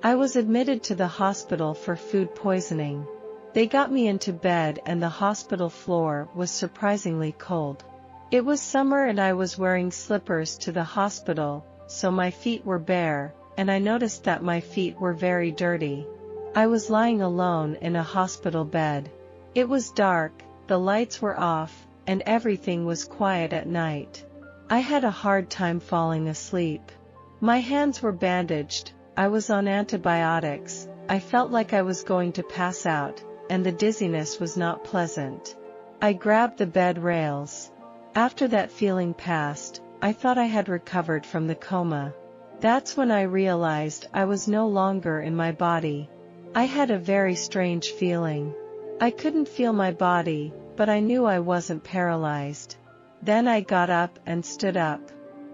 I was admitted to the hospital for food poisoning. They got me into bed and the hospital floor was surprisingly cold. It was summer and I was wearing slippers to the hospital, so my feet were bare, and I noticed that my feet were very dirty. I was lying alone in a hospital bed. It was dark, the lights were off, and everything was quiet at night. I had a hard time falling asleep. My hands were bandaged, I was on antibiotics, I felt like I was going to pass out, and the dizziness was not pleasant. I grabbed the bed rails. After that feeling passed, I thought I had recovered from the coma. That's when I realized I was no longer in my body. I had a very strange feeling. I couldn't feel my body, but I knew I wasn't paralyzed. Then I got up and stood up.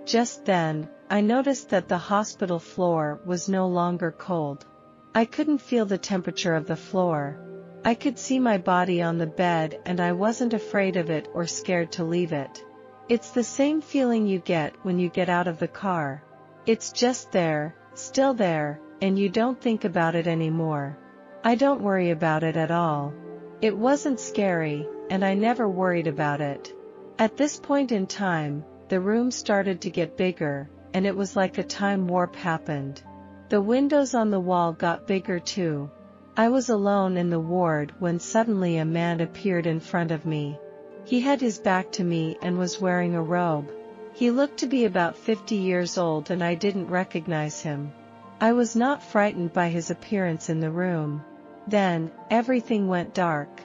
Just then, I noticed that the hospital floor was no longer cold. I couldn't feel the temperature of the floor. I could see my body on the bed and I wasn't afraid of it or scared to leave it. It's the same feeling you get when you get out of the car. It's just there, still there, and you don't think about it anymore. I don't worry about it at all. It wasn't scary, and I never worried about it. At this point in time, the room started to get bigger, and it was like a time warp happened. The windows on the wall got bigger too. I was alone in the ward when suddenly a man appeared in front of me. He had his back to me and was wearing a robe. He looked to be about 50 years old and I didn't recognize him. I was not frightened by his appearance in the room. Then, everything went dark.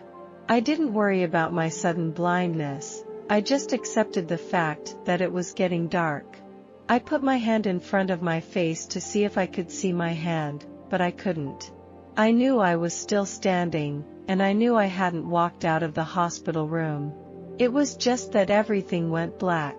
I didn't worry about my sudden blindness, I just accepted the fact that it was getting dark. I put my hand in front of my face to see if I could see my hand, but I couldn't. I knew I was still standing, and I knew I hadn't walked out of the hospital room. It was just that everything went black.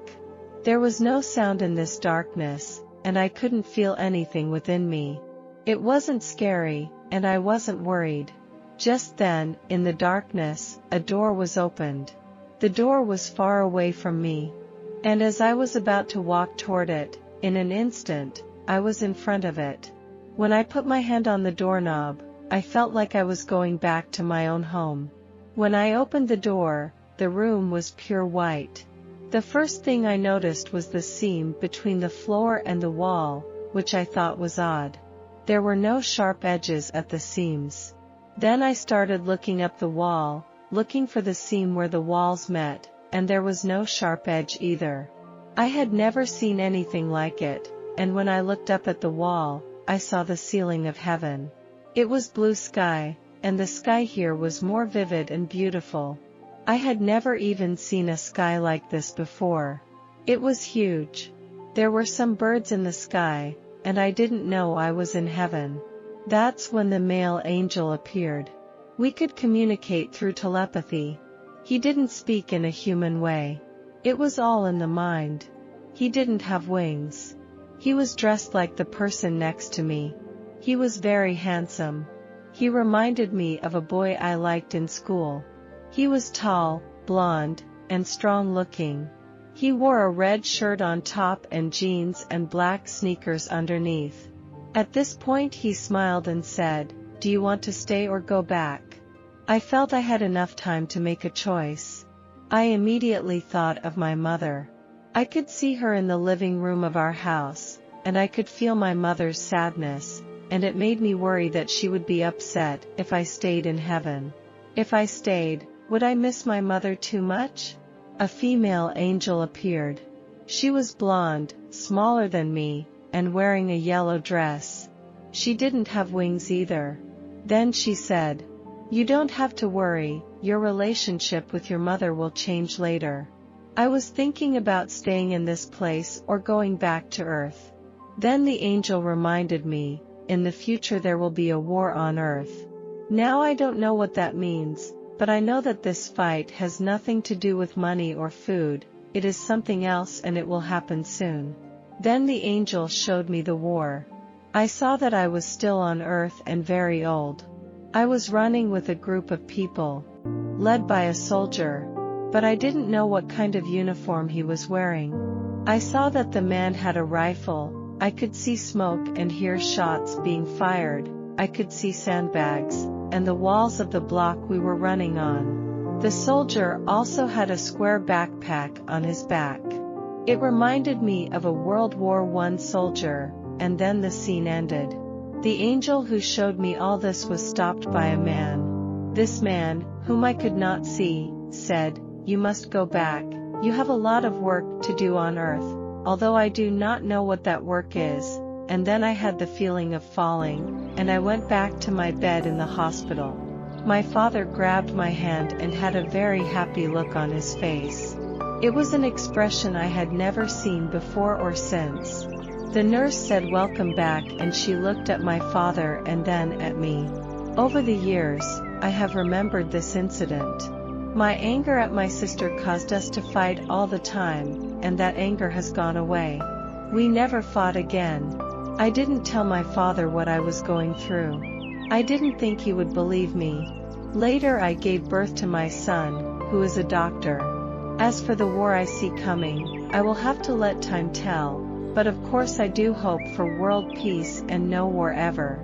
There was no sound in this darkness, and I couldn't feel anything within me. It wasn't scary, and I wasn't worried. Just then, in the darkness, a door was opened. The door was far away from me. And as I was about to walk toward it, in an instant, I was in front of it. When I put my hand on the doorknob, I felt like I was going back to my own home. When I opened the door, the room was pure white. The first thing I noticed was the seam between the floor and the wall, which I thought was odd. There were no sharp edges at the seams. Then I started looking up the wall, looking for the seam where the walls met, and there was no sharp edge either. I had never seen anything like it, and when I looked up at the wall, I saw the ceiling of heaven. It was blue sky, and the sky here was more vivid and beautiful. I had never even seen a sky like this before. It was huge. There were some birds in the sky, and I didn't know I was in heaven. That's when the male angel appeared. We could communicate through telepathy. He didn't speak in a human way. It was all in the mind. He didn't have wings. He was dressed like the person next to me. He was very handsome. He reminded me of a boy I liked in school. He was tall, blonde, and strong-looking. He wore a red shirt on top and jeans and black sneakers underneath. At this point he smiled and said, "Do you want to stay or go back?" I felt I had enough time to make a choice. I immediately thought of my mother. I could see her in the living room of our house, and I could feel my mother's sadness, and it made me worry that she would be upset if I stayed in heaven. If I stayed, would I miss my mother too much? A female angel appeared. She was blonde, smaller than me, and wearing a yellow dress. She didn't have wings either. Then she said, "You don't have to worry, your relationship with your mother will change later." I was thinking about staying in this place or going back to Earth. Then the angel reminded me, in the future there will be a war on Earth. Now I don't know what that means, but I know that this fight has nothing to do with money or food, it is something else and it will happen soon. Then the angel showed me the war. I saw that I was still on Earth and very old. I was running with a group of people, led by a soldier, but I didn't know what kind of uniform he was wearing. I saw that the man had a rifle, I could see smoke and hear shots being fired. I could see sandbags, and the walls of the block we were running on. The soldier also had a square backpack on his back. It reminded me of a World War I soldier, and then the scene ended. The angel who showed me all this was stopped by a man. This man, whom I could not see, said, "You must go back. You have a lot of work to do on earth, although I do not know what that work is." And then I had the feeling of falling, and I went back to my bed in the hospital. My father grabbed my hand and had a very happy look on his face. It was an expression I had never seen before or since. The nurse said welcome back, and she looked at my father and then at me. Over the years, I have remembered this incident. My anger at my sister caused us to fight all the time, and that anger has gone away. We never fought again. I didn't tell my father what I was going through. I didn't think he would believe me. Later I gave birth to my son, who is a doctor. As for the war I see coming, I will have to let time tell, but of course I do hope for world peace and no war ever.